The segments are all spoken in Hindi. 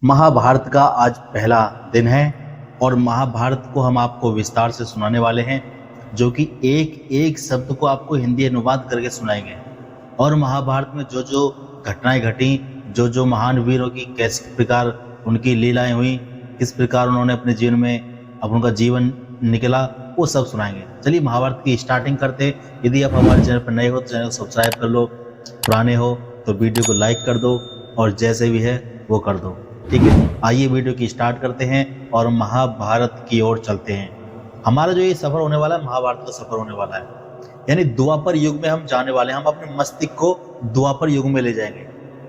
महाभारत का आज पहला दिन है और महाभारत को हम आपको विस्तार से सुनाने वाले हैं, जो कि एक एक शब्द को आपको हिंदी अनुवाद करके सुनाएंगे। और महाभारत में जो जो घटनाएं घटी, जो जो महान वीरों की किस प्रकार उनकी लीलाएं हुई, किस प्रकार उन्होंने अपने जीवन में उनका जीवन निकला, वो सब सुनाएंगे। चलिए महाभारत की स्टार्टिंग करते हैं। यदि आप हमारे चैनल पर नए हो तो चैनल को सब्सक्राइब कर लो, पुराने हो तो वीडियो को लाइक कर दो और जैसे भी है वो कर दो। ठीक है, आइए वीडियो की स्टार्ट करते हैं और महाभारत की ओर चलते हैं। हमारा जो ये सफ़र होने वाला है, महाभारत का सफ़र होने वाला है, यानी द्वापर युग में हम जाने वाले हैं। हम अपने मस्तिष्क को द्वापर युग में ले जाएंगे।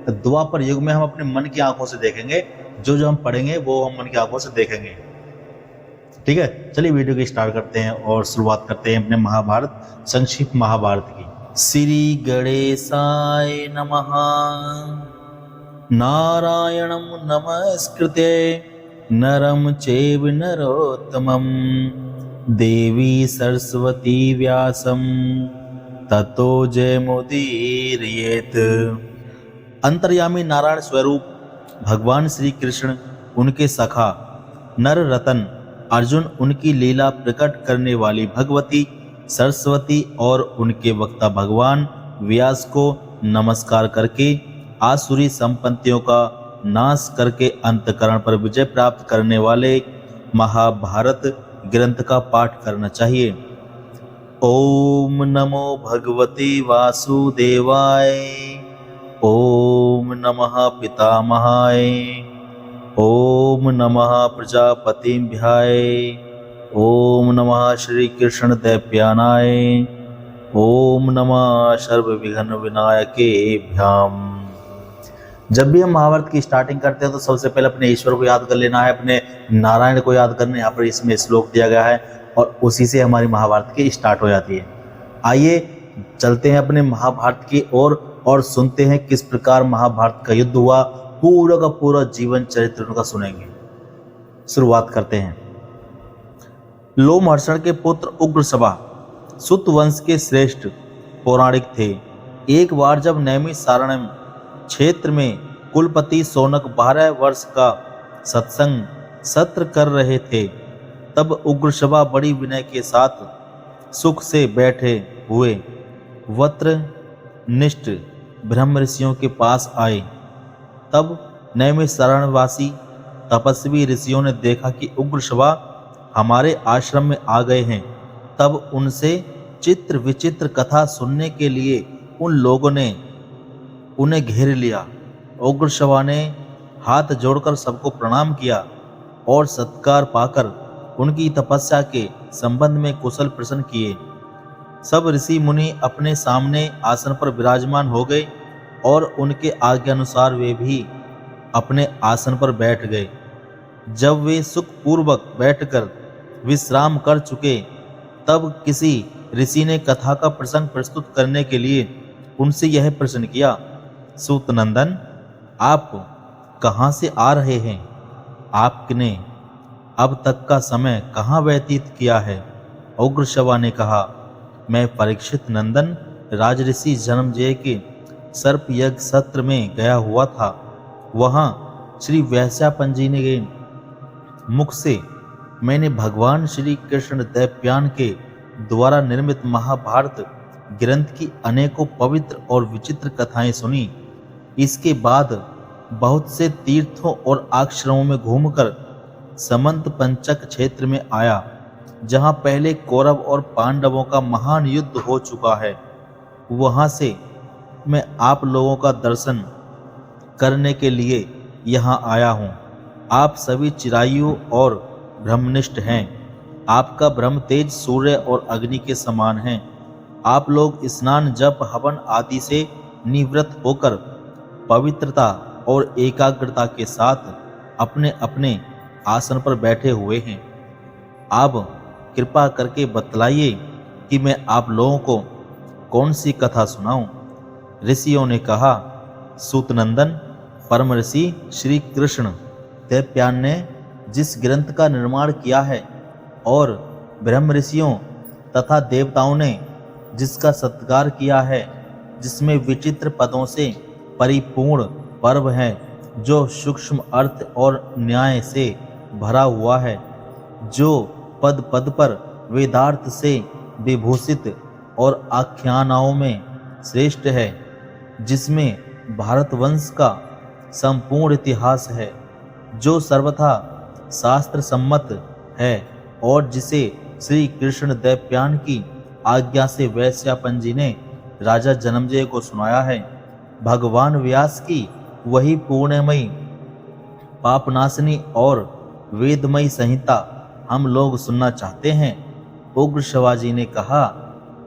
तो द्वापर युग में हम अपने मन की आंखों से देखेंगे, जो जो हम पढ़ेंगे वो हम मन की आंखों से देखेंगे। ठीक है, चलिए वीडियो की स्टार्ट करते हैं और शुरुआत करते हैं अपने महाभारत, संक्षिप्त महाभारत की। श्री गणेशाय नमः। नारायणं नमस्कृत्य नरं चैव नरोत्तमं देवी सरस्वती व्यासं ततो जयमुदीरयेत्। अंतर्यामी नारायण स्वरूप भगवान श्री कृष्ण, उनके सखा नर रतन अर्जुन, उनकी लीला प्रकट करने वाली भगवती सरस्वती और उनके वक्ता भगवान व्यास को नमस्कार करके आसुरी संपत्तियों का नाश करके अंतकरण पर विजय प्राप्त करने वाले महाभारत ग्रंथ का पाठ करना चाहिए। ओम नमो भगवते वासुदेवाय। ओम नमः पितामहाय। ओम नमः प्रजापतिभ्याय। ओम नमः श्री कृष्ण दैव्यानाय। ओम नमः सर्वविघ्न विनायकेभ्याम। जब भी हम महाभारत की स्टार्टिंग करते हैं तो सबसे पहले अपने ईश्वर को याद कर लेना है, अपने नारायण को याद करना है। यहाँ पर इसमें श्लोक दिया गया है और उसी से हमारी महाभारत की स्टार्ट हो जाती है। आइए चलते हैं अपने महाभारत की ओर और सुनते हैं किस प्रकार महाभारत का युद्ध हुआ। पूरा का पूरा जीवन चरित्र उनका सुनेंगे। शुरुआत करते हैं। लोमहर्षण के पुत्र उग्रसभा सुत वंश के श्रेष्ठ पौराणिक थे। एक बार जब नैमिषारण्य क्षेत्र में कुलपति शौनक 12 वर्ष का सत्संग सत्र कर रहे थे, तब उग्रसभा बड़ी विनय के साथ सुख से बैठे हुए वत्रनिष्ठ ब्रह्म ऋषियों के पास आए। तब नैमिषारण्यवासी तपस्वी ऋषियों ने देखा कि उग्रसभा हमारे आश्रम में आ गए हैं। तब उनसे चित्र विचित्र कथा सुनने के लिए उन लोगों ने उन्हें घेर लिया। उग्रसभा ने हाथ जोड़कर सबको प्रणाम किया और सत्कार पाकर उनकी तपस्या के संबंध में कुशल प्रश्न किए। सब ऋषि मुनि अपने सामने आसन पर विराजमान हो गए और उनके आज्ञानुसार वे भी अपने आसन पर बैठ गए। जब वे सुखपूर्वक बैठकर विश्राम कर चुके, तब किसी ऋषि ने कथा का प्रसंग प्रस्तुत करने के लिए उनसे यह प्रश्न किया, सूत नंदन, आप कहाँ से आ रहे हैं? आपने अब तक का समय कहाँ व्यतीत किया है? उग्रसभा ने कहा, मैं परीक्षित नंदन राजऋषि जन्मजय के सर्प यज्ञ सत्र में गया हुआ था। वहाँ श्री व्यासपंजी के मुख से मैंने भगवान श्री कृष्ण दैव्यान के द्वारा निर्मित महाभारत ग्रंथ की अनेकों पवित्र और विचित्र कथाएं सुनी। इसके बाद बहुत से तीर्थों और आश्रमों में घूमकर समंत पंचक क्षेत्र में आया, जहां पहले कौरव और पांडवों का महान युद्ध हो चुका है। वहां से मैं आप लोगों का दर्शन करने के लिए यहां आया हूं। आप सभी चिरायु और ब्रह्मनिष्ठ हैं। आपका ब्रह्म तेज सूर्य और अग्नि के समान है। आप लोग स्नान जप हवन आदि से निवृत्त होकर पवित्रता और एकाग्रता के साथ अपने अपने आसन पर बैठे हुए हैं। आप कृपा करके बतलाइए कि मैं आप लोगों को कौन सी कथा सुनाऊं? ऋषियों ने कहा, सूतनंदन, परम ऋषि श्री कृष्ण दैव्यान ने जिस ग्रंथ का निर्माण किया है और ब्रह्म ऋषियों तथा देवताओं ने जिसका सत्कार किया है, जिसमें विचित्र पदों से परिपूर्ण पर्व है, जो सूक्ष्म अर्थ और न्याय से भरा हुआ है, जो पद पद पर वेदार्थ से विभूषित और आख्यानाओं में श्रेष्ठ है, जिसमें भारतवंश का संपूर्ण इतिहास है, जो सर्वथा शास्त्र सम्मत है और जिसे श्री कृष्ण दैप्यायन की आज्ञा से वैश्यापन जी ने राजा जन्मेजय को सुनाया है। भगवान व्यास की वही पूर्णमयी पापनाशनी और वेदमयी संहिता हम लोग सुनना चाहते हैं। उग्र शिवाजी ने कहा,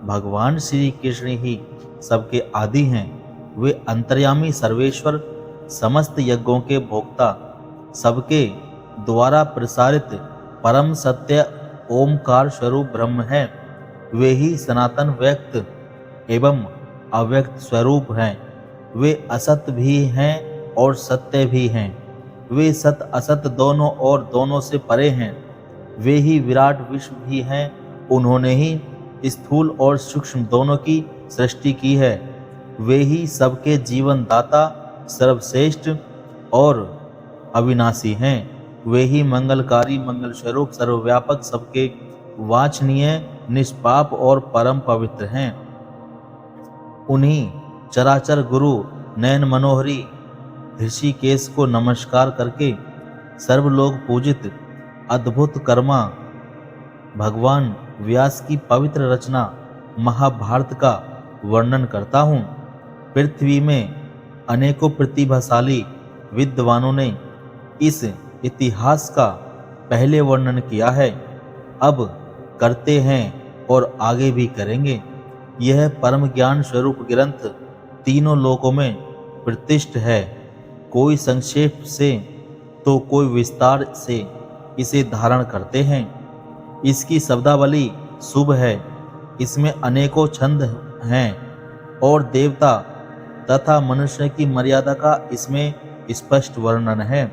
भगवान श्री कृष्ण ही सबके आदि हैं। वे अंतर्यामी सर्वेश्वर, समस्त यज्ञों के भोक्ता, सबके द्वारा प्रसारित परम सत्य ओमकार स्वरूप ब्रह्म है। वे ही सनातन व्यक्त एवं अव्यक्त स्वरूप हैं। वे असत भी हैं और सत्य भी हैं। वे सत असत दोनों और दोनों से परे हैं। वे ही विराट विश्व भी हैं। उन्होंने ही स्थूल और सूक्ष्म दोनों की सृष्टि की है। वे ही सबके जीवन दाता, सर्वश्रेष्ठ और अविनाशी हैं। वे ही मंगलकारी, मंगल स्वरूप, सर्वव्यापक, सबके वांछनीय, निष्पाप और परम पवित्र हैं। उन्हीं चराचर गुरु नयन मनोहरी ऋषिकेश को नमस्कार करके सर्वलोक पूजित अद्भुत कर्मा भगवान व्यास की पवित्र रचना महाभारत का वर्णन करता हूँ। पृथ्वी में अनेकों प्रतिभाशाली विद्वानों ने इस इतिहास का पहले वर्णन किया है, अब करते हैं और आगे भी करेंगे। यह परम ज्ञान स्वरूप ग्रंथ तीनों लोकों में प्रतिष्ठित है। कोई संक्षेप से तो कोई विस्तार से इसे धारण करते हैं। इसकी शब्दावली शुभ है। इसमें अनेकों छंद हैं और देवता तथा मनुष्य की मर्यादा का इसमें स्पष्ट वर्णन है।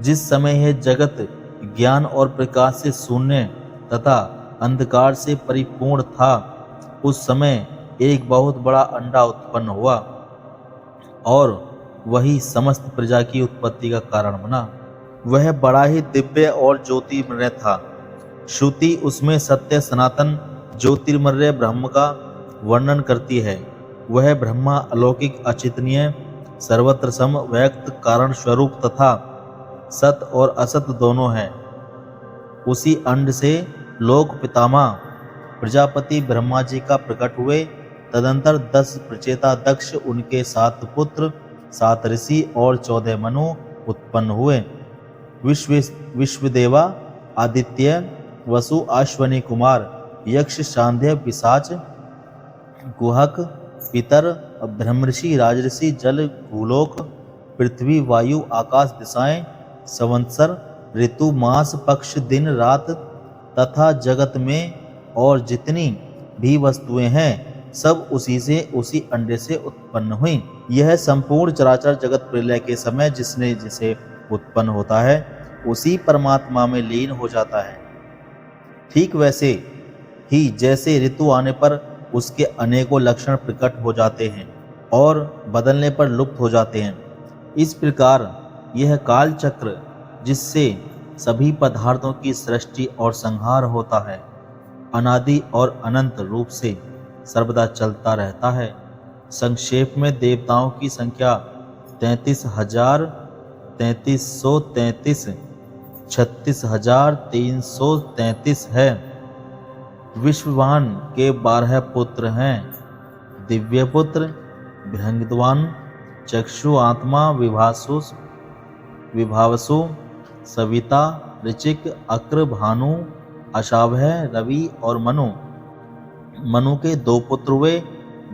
जिस समय यह जगत ज्ञान और प्रकाश से शून्य तथा अंधकार से परिपूर्ण था, उस समय एक बहुत बड़ा अंडा उत्पन्न हुआ और वही समस्त प्रजा की उत्पत्ति का कारण बना। वह बड़ा ही दिव्य और ज्योतिर्मय था। श्रुति उसमें सत्य सनातन ज्योतिर्मय ब्रह्म का वर्णन करती है। वह ब्रह्मा अलौकिक, अचिंतनीय, सर्वत्र सम, व्यक्त, कारण स्वरूप तथा सत और असत दोनों हैं। उसी अंड से लोक पितामह प्रजापति ब्रह्मा जी का प्रकट हुए। तदंतर 10 प्रचेता दक्ष, उनके 7 पुत्र, 7 ऋषि और 14 मनु उत्पन्न हुए। विश्वदेवा, आदित्य, वसु, अश्वनी कुमार, यक्ष, शांध्य, पिशाच, गुहक, पितर, ब्रह्मऋषि, राजऋषि, जल, भूलोक, पृथ्वी, वायु, आकाश, दिशाएं, संवत्सर, ऋतु, मास, पक्ष, दिन, रात तथा जगत में और जितनी भी वस्तुएं हैं, सब उसी से, उसी अंडे से उत्पन्न हुई। यह संपूर्ण चराचर जगत प्रलय के समय जिसने जिसे उत्पन्न होता है, उसी परमात्मा में लीन हो जाता है। ठीक वैसे ही जैसे ऋतु आने पर उसके अनेकों लक्षण प्रकट हो जाते हैं और बदलने पर लुप्त हो जाते हैं, इस प्रकार यह काल चक्र जिससे सभी पदार्थों की सृष्टि और संहार होता है, अनादि और अनंत रूप से सर्वदा चलता रहता है। संक्षेप में देवताओं की संख्या 33,000, 3333, 36,333 है। विश्ववान के 12 पुत्र हैं। दिव्य पुत्र भृंगद्वान, चक्षु, आत्मा, विभावसु, सविता, ऋचिक, अक्र, भानु, अशावह, रवि और मनु। मनु के 2 पुत्र हुए,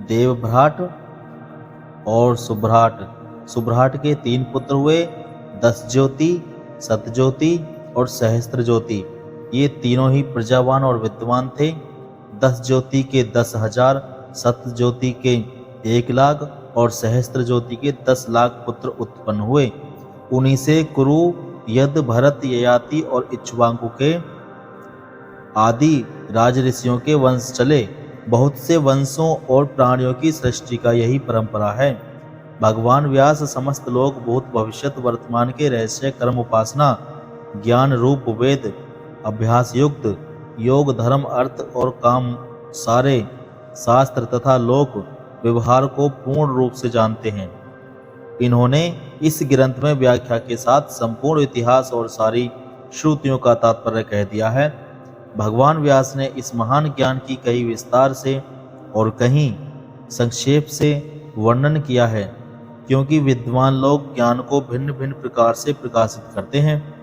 देवभ्राट और सुभ्राट। सुभ्राट के 3 पुत्र हुए, 10 ज्योति, सतज्योति और सहस्त्र ज्योति। ये तीनों ही प्रजावान और विद्वान थे। 10 ज्योति के 10,000, सत ज्योति के 1 लाख और सहस्त्र ज्योति के 10 लाख पुत्र उत्पन्न हुए। उन्हीं से कुरु, यद, भरत, ययाति और इक्ष्वाकु के आदि राज ऋषियों के वंश चले। बहुत से वंशों और प्राणियों की सृष्टि का यही परंपरा है। भगवान व्यास समस्त लोक भूत भविष्यत वर्तमान के रहस्य कर्म उपासना ज्ञान रूप वेद अभ्यास युक्त योग धर्म अर्थ और काम सारे शास्त्र तथा लोक व्यवहार को पूर्ण रूप से जानते हैं। इन्होंने इस ग्रंथ में व्याख्या के साथ संपूर्ण इतिहास और सारी श्रुतियों का तात्पर्य कह दिया है। भगवान व्यास ने इस महान ज्ञान की कहीं विस्तार से और कहीं संक्षेप से वर्णन किया है, क्योंकि विद्वान लोग ज्ञान को भिन्न भिन्न प्रकार से प्रकाशित करते हैं।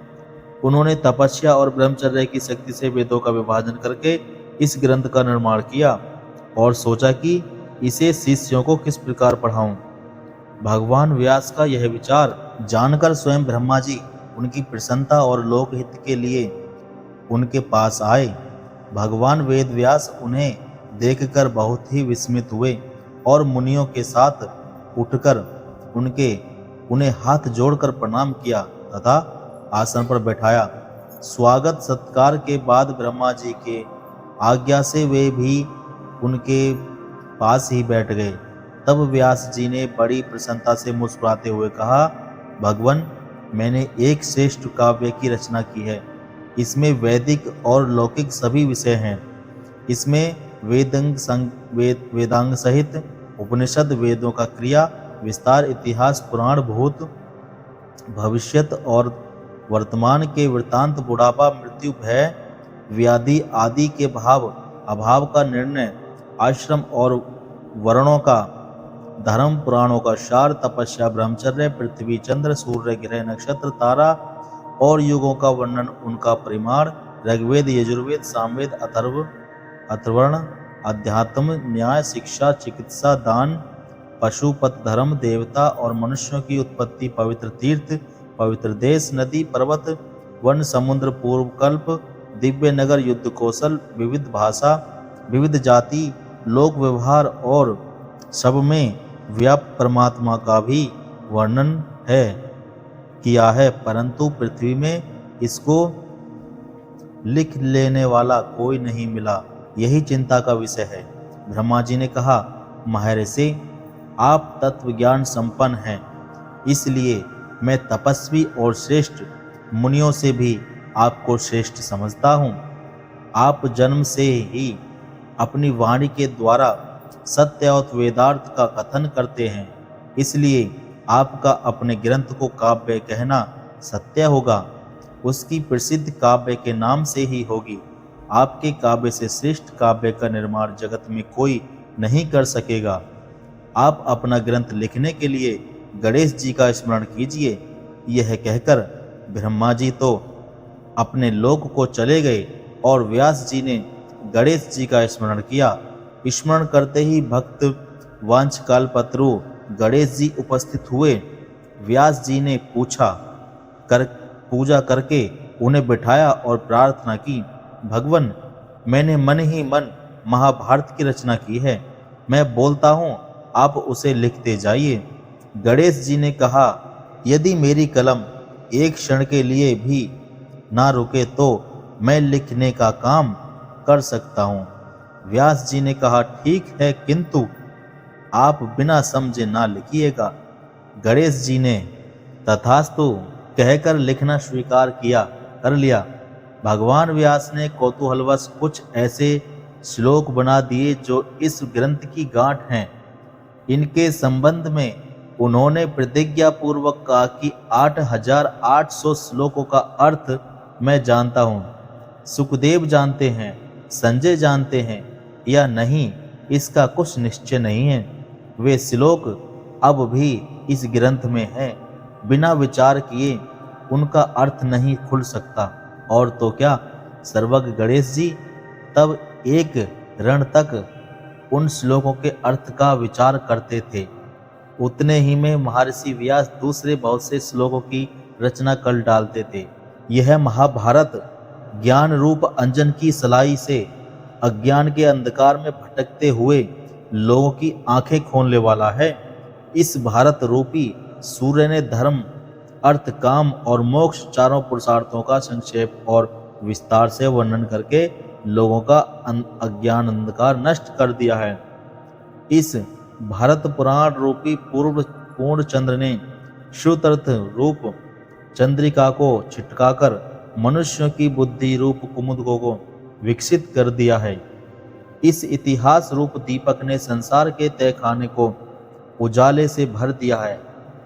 उन्होंने तपस्या और ब्रह्मचर्य की शक्ति से वेदों का विभाजन करके इस ग्रंथ का निर्माण किया और सोचा कि इसे शिष्यों को किस प्रकार पढ़ाऊं। भगवान व्यास का यह विचार जानकर स्वयं ब्रह्मा जी उनकी प्रसन्नता और लोकहित के लिए उनके पास आए। भगवान वेद व्यास उन्हें देखकर बहुत ही विस्मित हुए और मुनियों के साथ उठकर उन्हें हाथ जोड़कर प्रणाम किया तथा आसन पर बैठाया। स्वागत सत्कार के बाद ब्रह्मा जी के आज्ञा से वे भी उनके पास ही बैठ गए। तब व्यास जी ने बड़ी प्रसन्नता से मुस्कुराते हुए कहा, भगवान, मैंने एक श्रेष्ठ काव्य की रचना की है। इसमें वैदिक और लौकिक सभी विषय हैं। इसमें वेदांग सहित उपनिषद वेदों का क्रिया विस्तार इतिहास पुराण भूत भविष्यत और वर्तमान के वृत्तांत बुढ़ापा मृत्यु भय व्याधि आदि के भाव अभाव का निर्णय आश्रम और वर्णों का धर्म पुराणों का सार तपस्या ब्रह्मचर्य पृथ्वी चंद्र सूर्य ग्रह नक्षत्र तारा और युगों का वर्णन उनका परिमाण ऋग्वेद यजुर्वेद सामवेद अथर्वण अध्यात्म न्याय शिक्षा चिकित्सा दान पशुपत धर्म देवता और मनुष्यों की उत्पत्ति पवित्र तीर्थ पवित्र देश नदी पर्वत वन समुद्र पूर्व कल्प दिव्य नगर युद्ध कौशल विविध भाषा विविध जाति लोक व्यवहार और सब में व्याप्त परमात्मा का भी वर्णन किया है, परंतु पृथ्वी में इसको लिख लेने वाला कोई नहीं मिला। यही चिंता का विषय है। ब्रह्मा जी ने कहा, महर्षि, आप तत्व ज्ञान संपन्न हैं, इसलिए मैं तपस्वी और श्रेष्ठ मुनियों से भी आपको श्रेष्ठ समझता हूँ। आप जन्म से ही अपनी वाणी के द्वारा सत्य और वेदार्थ का कथन करते हैं, इसलिए आपका अपने ग्रंथ को काव्य कहना सत्य होगा। उसकी प्रसिद्ध काव्य के नाम से ही होगी। आपके काव्य से श्रेष्ठ काव्य का निर्माण जगत में कोई नहीं कर सकेगा। आप अपना ग्रंथ लिखने के लिए गणेश जी का स्मरण कीजिए। यह कहकर ब्रह्मा जी तो अपने लोक को चले गए और व्यास जी ने गणेश जी का स्मरण किया। स्मरण करते ही भक्त वांछकालपत्रु गणेश जी उपस्थित हुए। व्यास जी ने पूजा करके उन्हें बिठाया और प्रार्थना की, भगवान, मैंने मन ही मन महाभारत की रचना की है। मैं बोलता हूँ, आप उसे लिखते जाइए। गणेश जी ने कहा, यदि मेरी कलम एक क्षण के लिए भी ना रुके तो मैं लिखने का काम कर सकता हूँ। व्यास जी ने कहा, ठीक है, किंतु आप बिना समझे ना लिखिएगा। गणेश जी ने तथास्तु कहकर लिखना स्वीकार कर लिया। भगवान व्यास ने कौतूहलवश कुछ ऐसे श्लोक बना दिए जो इस ग्रंथ की गांठ हैं। इनके संबंध में उन्होंने प्रतिज्ञा पूर्वक कहा कि 8800 श्लोकों का अर्थ मैं जानता हूँ। सुखदेव जानते हैं, संजय जानते हैं या नहीं, इसका कुछ निश्चय नहीं है। वे श्लोक अब भी इस ग्रंथ में हैं। बिना विचार किए उनका अर्थ नहीं खुल सकता। और तो क्या, सर्वज्ञ गणेश जी तब एक रण तक उन श्लोकों के अर्थ का विचार करते थे। उतने ही में महर्षि व्यास दूसरे बहुत से श्लोकों की रचना कर डालते थे। यह महाभारत ज्ञान रूप अंजन की सलाई से अज्ञान के अंधकार में भटकते हुए लोगों की आंखें खोलने वाला है। इस भारत रूपी सूर्य ने धर्म अर्थ काम और मोक्ष चारों पुरुषार्थों का संक्षेप और विस्तार से वर्णन करके लोगों का अज्ञान अंधकार नष्ट कर दिया है। इस भारत पुराण रूपी पूर्व पूर्ण चंद्र ने श्रुतर्थ रूप चंद्रिका को छिटकाकर मनुष्यों की बुद्धि रूप कुमुदकों को विकसित कर दिया है। इस इतिहास रूप दीपक ने संसार के तहखाने को उजाले से भर दिया है।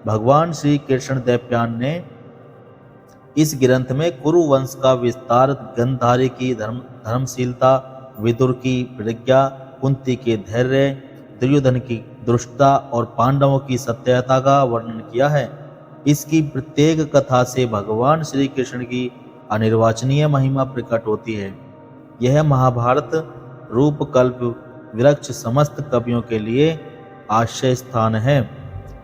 भगवान श्री कृष्ण दैप्यान ने इस ग्रंथ में कुरु वंश का विस्तार, गंधारी की धर्मशीलता, विदुर की प्रज्ञा, कुंती के धैर्य, दुर्योधन की दुष्टता और पांडवों की सत्यता का वर्णन किया है। इसकी प्रत्येक कथा से भगवान श्री कृष्ण की अनिर्वचनीय महिमा प्रकट होती है। यह महाभारत रूप कल्प वृक्ष समस्त कवियों के लिए आश्रय स्थान है।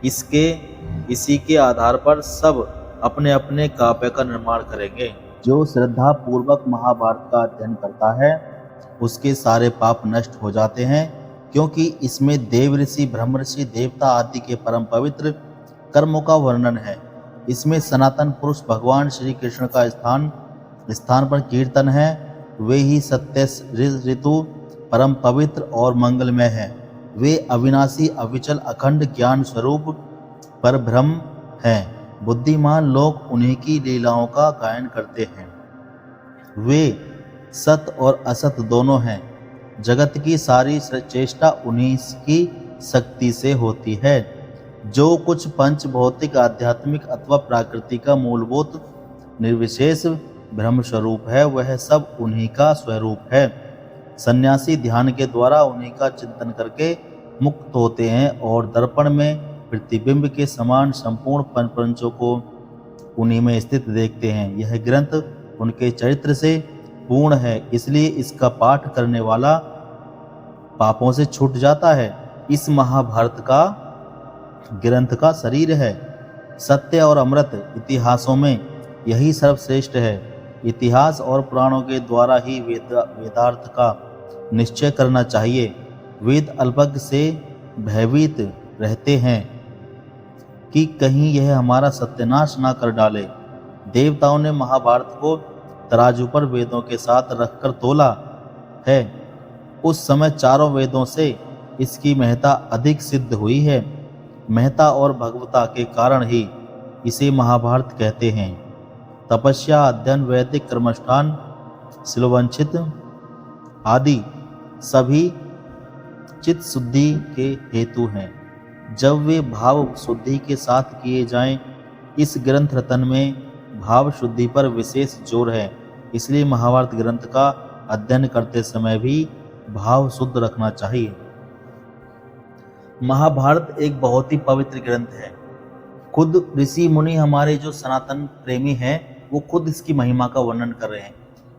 इसी के आधार पर सब अपने अपने काव्य का निर्माण करेंगे। जो श्रद्धा पूर्वक महाभारत का अध्ययन करता है उसके सारे पाप नष्ट हो जाते हैं, क्योंकि इसमें देव ऋषि, ब्रह्म ऋषि, देवता आदि के परम पवित्र कर्मों का वर्णन है। इसमें सनातन पुरुष भगवान श्री कृष्ण का स्थान पर कीर्तन है। वे ही सत्य ऋतु परम पवित्र और मंगलमय है। वे अविनाशी, अविचल, अखंड ज्ञान स्वरूप पर ब्रह्म हैं। बुद्धिमान लोग उन्हीं की लीलाओं का गायन करते हैं। वे सत और असत दोनों हैं। जगत की सारी चेष्टा उन्हीं की शक्ति से होती है। जो कुछ पंच भौतिक, आध्यात्मिक अथवा प्राकृतिक का मूलभूत निर्विशेष ब्रह्म स्वरूप है, वह सब उन्हीं का स्वरूप है। सन्यासी ध्यान के द्वारा उन्हीं का चिंतन करके मुक्त होते हैं और दर्पण में प्रतिबिंब के समान संपूर्ण पंचों को उन्हीं में स्थित देखते हैं। यह ग्रंथ उनके चरित्र से पूर्ण है, इसलिए इसका पाठ करने वाला पापों से छूट जाता है। इस महाभारत का ग्रंथ का शरीर है। सत्य और अमृत इतिहासों में यही सर्वश्रेष्ठ है। इतिहास और पुराणों के द्वारा ही वेदार्थ का निश्चय करना चाहिए। वेद अल्पज्ञ से भयभीत रहते हैं कि कहीं यह हमारा सत्यानाश ना कर डाले। देवताओं ने महाभारत को तराजू पर वेदों के साथ रखकर तोला है। उस समय चारों वेदों से इसकी महत्ता अधिक सिद्ध हुई है। महत्ता और भगवता के कारण ही इसे महाभारत कहते हैं। तपस्या, अध्ययन, वैदिक कर्मष्ठान, शिलवंचित आदि सभी चित्त शुद्धि के हेतु हैं। जब वे भाव शुद्धि के साथ किए जाएं, इस ग्रंथ रतन में भाव शुद्धि पर विशेष जोर है। इसलिए महाभारत ग्रंथ का अध्ययन करते समय भी भाव शुद्ध रखना चाहिए। महाभारत एक बहुत ही पवित्र ग्रंथ है। खुद ऋषि मुनि, हमारे जो सनातन प्रेमी हैं, वो खुद इसकी महिमा का वर्णन कर रहे हैं।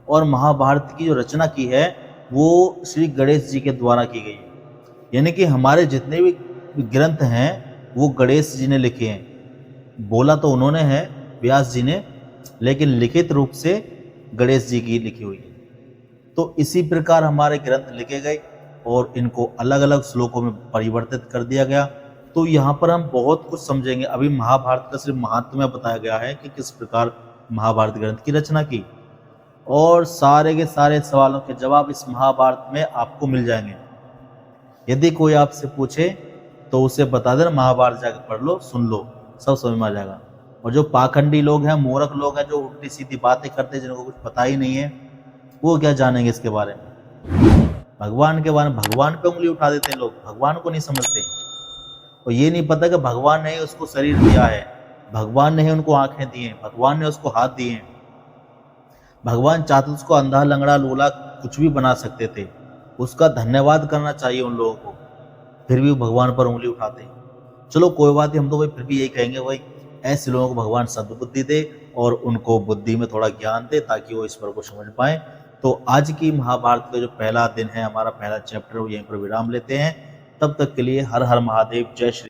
और महाभारत की जो रचना की है वो श्री गणेश जी के द्वारा की गई है। यानी कि हमारे जितने भी ग्रंथ हैं वो गणेश जी ने लिखे हैं। बोला तो उन्होंने है, व्यास जी ने, लेकिन लिखित रूप से गणेश जी की लिखी हुई है। तो इसी प्रकार हमारे ग्रंथ लिखे गए और इनको अलग अलग श्लोकों में परिवर्तित कर दिया गया। तो यहाँ पर हम बहुत कुछ समझेंगे। अभी महाभारत का सिर्फ महात्म्य बताया गया है कि किस प्रकार महाभारत ग्रंथ की रचना की, और सारे के सारे सवालों के जवाब इस महाभारत में आपको मिल जाएंगे। यदि कोई आपसे पूछे तो उसे बता देना महाभारत जाकर पढ़ लो, सुन लो, सब समझ में आ जाएगा। और जो पाखंडी लोग हैं, मूर्ख लोग हैं, जो उल्टी सीधी बातें करते हैं, जिनको कुछ पता ही नहीं है, वो क्या जानेंगे इसके बारे में। भगवान के बारे में भगवान पे उंगली उठा देते हैं लोग, भगवान को नहीं समझते। और ये नहीं पता कि भगवान ने उसको शरीर दिया है, भगवान ने उनको आंखें दी हैं, भगवान ने उसको हाथ दिए हैं। भगवान चाहते उसको अंधा, लंगड़ा, लूला कुछ भी बना सकते थे। उसका धन्यवाद करना चाहिए उन लोगों को, फिर भी भगवान पर उंगली उठाते हैं। चलो कोई बात नहीं, हम तो भाई फिर भी यही कहेंगे, भाई ऐसे लोगों को भगवान सद्बुद्धि दे और उनको बुद्धि में थोड़ा ज्ञान दे ताकि वो ईश्वर को समझ पाए। तो आज की महाभारत का जो पहला दिन है, हमारा पहला चैप्टर, वो यहीं पर विराम लेते हैं। तब तक के लिए हर हर महादेव, जय श्री।